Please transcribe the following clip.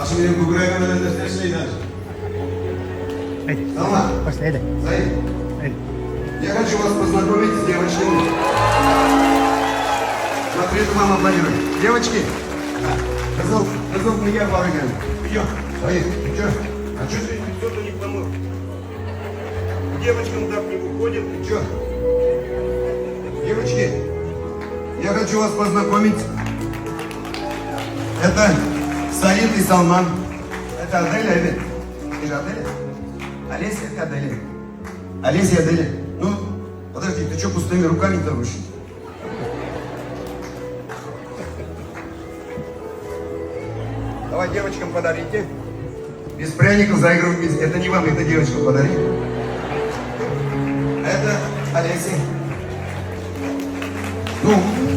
şimdi bu buraya kadar destekleyin. Tamam. Последний. Заид, я хочу вас познакомить с девочками. Смотри, это мама планирует. Девочки, разок меня барыгами. Идем. Заид, ты что? А что ты кто-то не помог? Девочкам так не выходит. Ты что? Девочки, я хочу вас познакомить. Это Саид и Салман. Это Аделя, Адель. Ты же Аделя? Олеся, это Аделя. Олеся и Аделя. Ну, подожди, ты что пустыми руками-то рушишь? Давай девочкам подарите. Без пряников заигрывать вместе. Это не вам, это девочкам подари. Это Олеся. Ну,